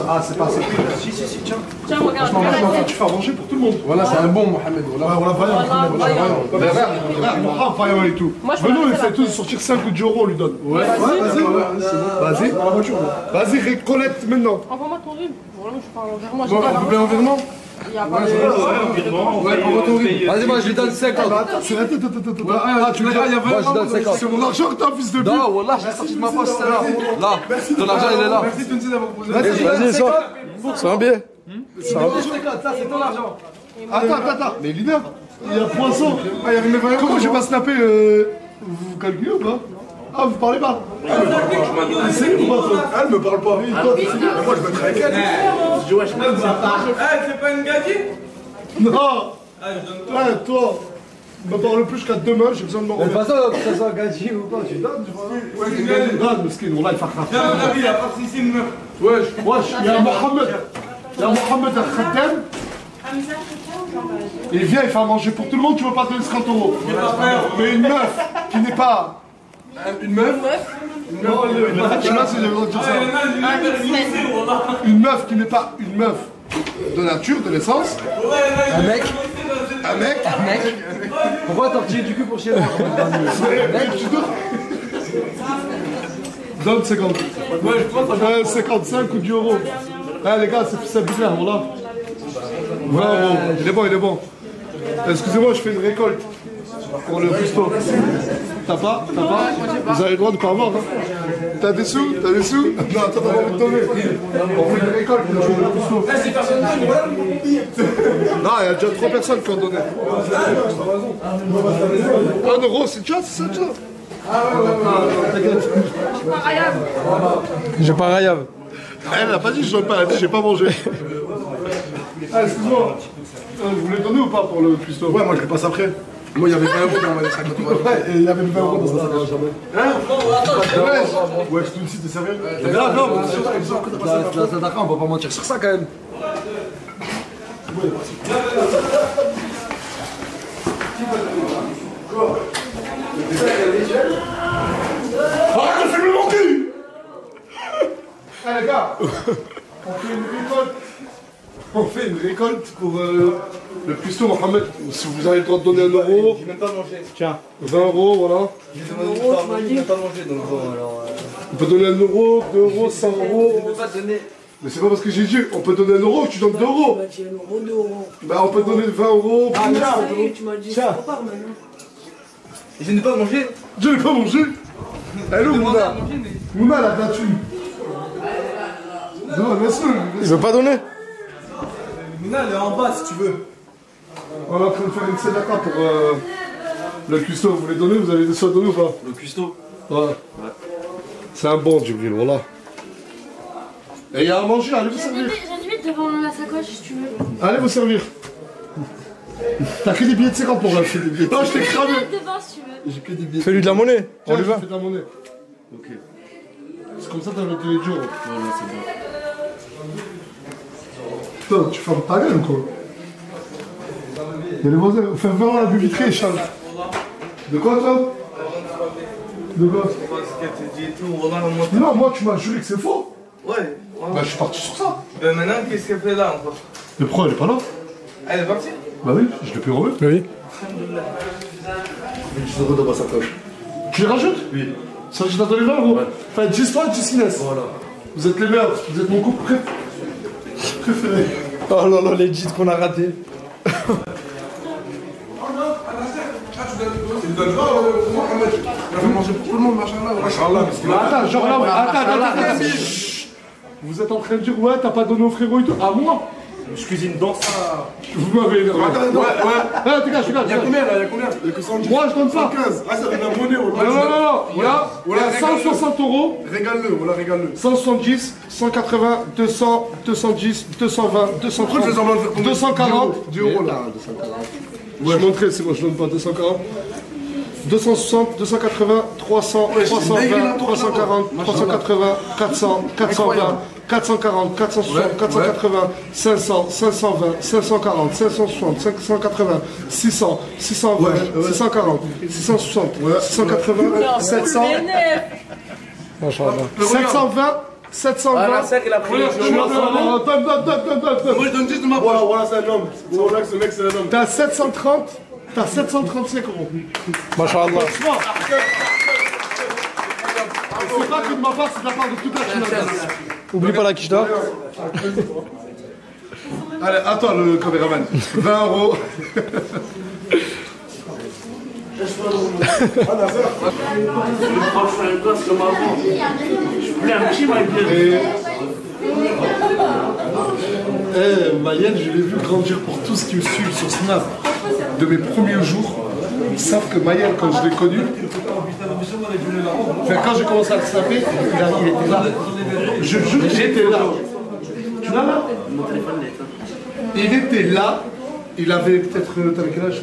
Ah, c'est pas assez. Si, tiens. Tiens, regarde. Tu fais à manger pour tout le monde. Voilà, c'est un bon Mohamed. Voilà, vaillant et tout. Venons, il fait tout sortir 5 ou 10 euros, on lui donne. Ouais, vas-y. Vas-y, récolte maintenant. Envoie-moi ton RIB. Voilà, je parle envers moi. On peut en virement? Il y a pas de... Vas-y, moi je lui donne 50. Attends, tu me dis, il y a 20 euros. C'est mon argent que t'as, fils de pute. Non, wallah, je l'ai sorti de ma poche, c'est là. Là, ton argent, il est là. Merci, Tunzi, d'avoir posé. Vas-y, sors. C'est un billet. C'est ton argent. Attends, mais leader, il y a poisson. Comment je vais pas snapper vous calculez ou pas? Ah, vous parlez pas? Elle me parle pas. Moi, je me traque. C'est pas une gadine? Non. Ouais, toi, me parle plus jusqu'à demain, j'ai besoin de m'en remettre. De toute façon, que ce soit gadji ou pas, tu donnes. Ouais, tu donnes, le skin, voilà, il fait Tiens, mon avis, il a pas ici une meuf. Wesh, il y a Mohamed. Il y a Mohamed Al-Khatem. Il vient, il fait à manger pour tout le monde, tu veux pas donner 50 euros. Mais une meuf qui n'est pas. Une meuf? Non, je sais pas si j'ai le droit de dire ça. Une meuf qui n'est pas une meuf de nature, de l'essence. Un mec. Pourquoi t'as retiré du cul pour chier? Donne 50. Ouais, je prends 55 ou 10 euros. Ah les gars, c'est bizarre, voilà. 20 euros. Il est bon. Excusez-moi, je fais une récolte pour le cuistot. T'as pas? Vous avez le droit de pas avoir, hein? T'as des sous? Non, attends, on va vous donner. On fait une récolte pour le cuistot. Non, il y a déjà 3 personnes qui ont donné. 1 euro, c'est déjà, c'est ça, déjà. J'ai pas Rayab. Elle n'a pas dit que je donne pas, elle a dit j'ai pas mangé. Ah, excuse-moi. Vous voulez donner ou pas pour le cuistot? Ouais, moi je le passe après. Moi il y avait 20 euros dans ma 50 euros. Ouais, et il y avait 20 euros dans sa sac. Hein? Ouais, je te dis, t'es sérieux? Non, La Sadaka, on va pas mentir sur ça quand même. Arrête de filmer mon cul! Ah les gars, on fait une récolte pour le cuistot Mohamed. Si vous avez le droit de donner 1 euro. J'ai même pas mangé. Tiens, 20 euros, voilà. J'ai même pas mangé, donc bon, alors. On peut donner 1 euro, 2 euros, 100 euros. Je peux pas donner. Mais c'est pas parce que j'ai dit on peut donner 1 euro que tu donnes 2 euros. Tu m'as dit 1 euro, 2 euros. Bah on peut donner 20 euros. Ah, ça y est, tu m'as dit, ça repart maintenant. Je n'ai pas mangé. Je n'ai pas mangé. Elle est où Mouna? Mouna elle a de la thune. Non, laisse-le. Il veut pas donner? Mouna, elle est en bas si tu veux. On est en train de faire une sadaka pour le cuistot. Vous voulez donner? Vous avez des sous à donner ou pas? Le cuistot? Ouais. C'est un bon Djibril, voilà. Et il y a à manger, allez vous servir. J'ai dû mettre devant la sacoche si tu veux. Allez vous servir. T'as que des billets de 50 pour là. Non, je t'ai cramé. Devant si tu veux. J'ai que des billets. Fais-lui de la monnaie. On lui va. Fais de la monnaie. Ok. C'est comme ça que t'as mettre les jours. Voilà, c'est bon. Putain, tu fermes ta gueule quoi. Il y a les voisins. Fais voir la vue vitrée, Charles. De quoi toi? De quoi? Non, moi tu m'as juré que c'est faux. Ouais. Bah je suis parti sur ça. Ben maintenant, qu'est-ce qu'elle fait là encore? Mais pourquoi elle est pas là? Elle est partie? Bah oui, je l'ai pu remettre. Oui. 10 euros dans ma sacoche. Tu les rajoutes? Oui. Ça, je t'ai donné 20 euros. Enfin, 10 toi et 10 Inès. Voilà. Vous êtes les meilleurs, vous êtes mon couple préféré. Oh là là, les jeans qu'on a ratés. Tu me donnes pas, Mohamed. Je vais manger pour tout le monde, machallah. Attends, genre là, attends. Vous êtes en train de dire, ouais, t'as pas donné au frérot et tout. À moi? Je cuisine dans ça. Vous m'avez énervé. Ouais. Ah, t'es gars, je suis là. Il y a combien là? Il y a combien? Moi, je donne ça. 15. Ah, ça donne la monnaie. Non. Il y a 160 euros. Régale-le, voilà, régale-le. 170, 180, 200, 210, 220, 230, 240. 10 euros là. 240. Je montrais, c'est moi, je donne pas 240. 260, 280, 300, 320, 340, 380, 400, 420, 440, 460, 480, 500, 520, 540, 560, 580, 600, 620, 640, 660, 680, 700, 720, 720. Ah, il a pris le Donne. Moi je donne 10 de ma poche. Voilà, c'est un homme. Ce mec, c'est un homme. T'as 730. T'as 735 euros. Masha'Allah. C'est pas que de ma part, c'est de la part de toute la team. Oublie pas la quicheta. Allez, à toi le caméraman. 20 euros. Mayenne, je l'ai vu grandir pour tous ceux qui me suivent sur Snap. De mes premiers jours, ils savent que Mayenne, quand je l'ai connu, enfin, quand j'ai commencé à le snapper, il était là. Je jure, j'étais là. Tu l'as là? Il était là. Il avait peut-être. T'avais quel âge?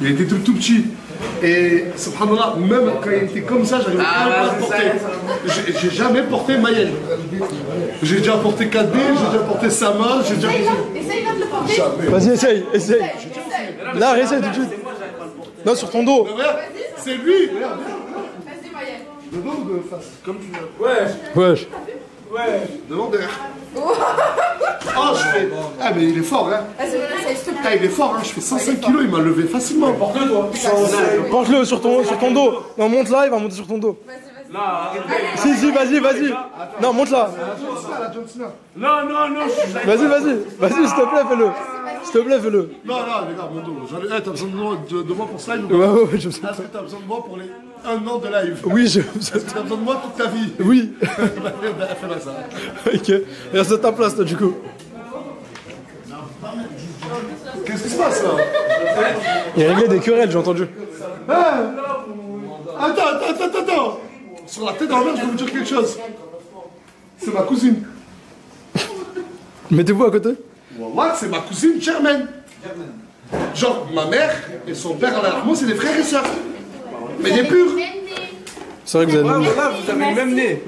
Il était tout petit. Et subhanallah, même quand il était comme ça, j'arrivais pas à le porter. J'ai jamais porté Mayenne. J'ai déjà porté 4D, j'ai déjà porté Sama, j'ai déjà. Essaye de le porter. Vas-y, essaye. Là, essaye tout de suite. Non, sur ton dos. Regarde, c'est lui. Regarde. Vas-y, Mayenne. De dos ou de face? Comme tu veux. Wesh. Devant, derrière. Oh, je fais. Ah, mais il est fort, hein. Vas-y, essaye, s'il te plaît. Ah, il est fort, hein. Je fais 105 kilos, il m'a levé facilement. Porte-le, toi. Porte-le sur ton dos. Non, monte là, il va monter sur ton dos. Si, vas-y. Non, monte là. La John Cena. Vas-y, s'il te plaît, fais-le. Non, les gars, mon dos. T'as besoin de moi pour ça? Ouais, je sais. Est-ce que t'as besoin de moi pour les 1 an de live? Oui, Est-ce que t'as besoin de moi toute ta vie? Oui. Fais-moi ça. Ok. Et reste à ta place, toi, du coup. Qu'est-ce qui se passe là? Il réglait des querelles, j'ai entendu. Attends. Sur la tête de la mère, je vais vous dire quelque chose. C'est ma cousine. Mettez-vous à côté. Wallah, c'est ma cousine Germaine. Genre, ma mère et son père à la c'est des frères et sœurs. Mais des purs. C'est vrai que vous avez même. Là, vous avez le même nez.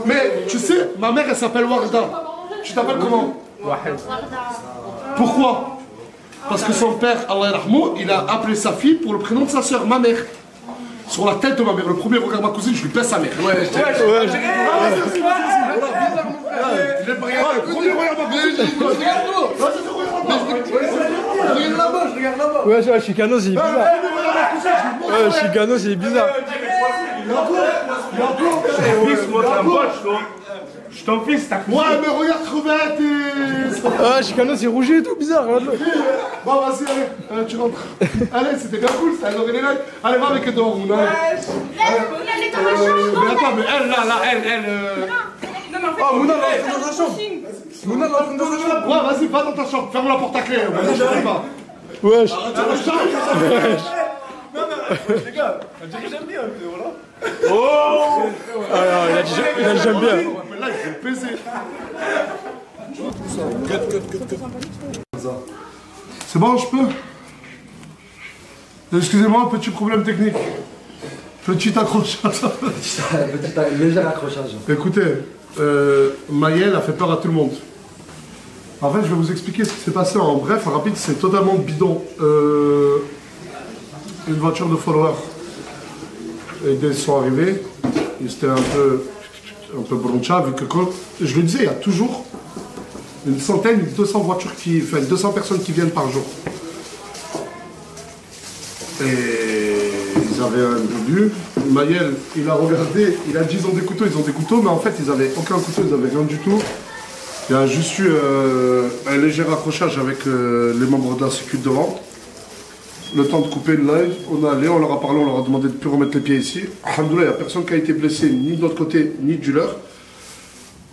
Mais tu sais, ma mère elle s'appelle Warda. Tu t'appelles comment? Pourquoi? Parce que son père, Allah yarhamou, il a appelé sa fille pour le prénom de sa sœur, ma mère. Sur la tête de ma mère, le premier regard de ma cousine, je lui baisse sa mère. Ouais, le premier regard de ma cousine, Regarde là-bas. Ouais, Chicano, c'est bizarre. Ouais, Chicano, c'est bizarre. Je t'en fiche, t'as ouais, mais regarde crevette et... Ah, Chicano, c'est rougi et tout, bizarre, regarde-le. Bon, vas-y, allez, tu rentres. Allez, c'était bien cool, c'était un oreille. Allez, va avec Edouard, Mouna. Elle est dans ma chambre. Mais attends, mais elle, là, elle... Oh, Mouna, va dans sa chambre. Mouna, va dans sa chambre. Ouais, vas-y, va dans ta chambre, ferme la porte à clé. Moi, je sais pas. Wesh. Les gars, on dirait que j'aime bien, voilà. Oh. Alors, il a dit j'aime bien. Mais là, il faut peser. C'est bon, je peux? Excusez-moi, petit problème technique. Petit accrochage. Léger accrochage. Écoutez, Mayenne a fait peur à tout le monde. En fait, je vais vous expliquer ce qui s'est passé en bref, en rapide, c'est totalement bidon. Une voiture de followers. Et dès qu'ils sont arrivés, ils étaient un peu broncha, vu que je le disais, il y a toujours une centaine, 200 voitures enfin 200 personnes qui viennent par jour. Et ils avaient un début. Mayel, il a regardé, il a dit ils ont des couteaux, mais en fait ils avaient aucun couteau, ils avaient rien du tout. Il y a juste eu un léger accrochage avec les membres de la sécu devant. Le temps de couper le live, on est allé, on leur a parlé, on leur a demandé de ne plus remettre les pieds ici. Alhamdoulilah, il n'y a personne qui a été blessé, ni de notre côté, ni du leur.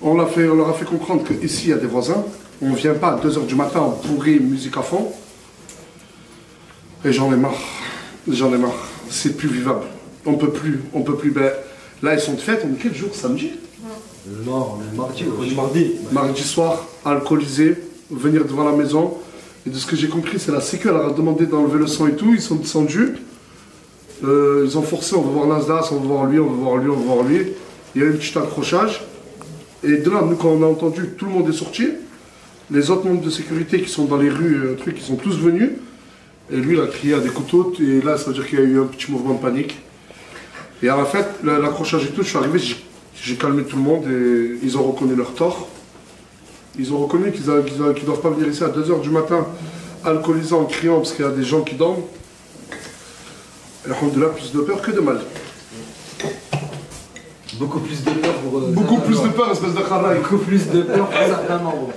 On leur a fait comprendre qu'ici, il y a des voisins. On ne vient pas à 2h du matin bourrer musique à fond. Et j'en ai marre. C'est plus vivable. On peut plus. Ben, là, ils sont de fête, on est quel jour? Samedi? Non, on est mardi. Mardi soir, alcoolisé, venir devant la maison. Et de ce que j'ai compris, c'est la sécu, elle leur a demandé d'enlever le sang et tout, ils sont descendus. Ils ont forcé, on veut voir Nasdaq, on veut voir lui. Il y a eu un petit accrochage. Et de là, nous, quand on a entendu, tout le monde est sorti. Les autres membres de sécurité qui sont dans les rues, ils sont tous venus. Et lui, il a crié à des couteaux. Et là, ça veut dire qu'il y a eu un petit mouvement de panique. Et à la fête, l'accrochage et tout, je suis arrivé, J'ai calmé tout le monde et ils ont reconnu leur tort. Ils ont reconnu qu'ils ne doivent pas venir ici à 2 h du matin, alcoolisants, en criant parce qu'il y a des gens qui dorment. Et alhamdoulilah, plus de peur que de mal. Beaucoup plus de peur pour... Beaucoup plus de peur, espèce de kharaï. Beaucoup plus de peur pour certains membres.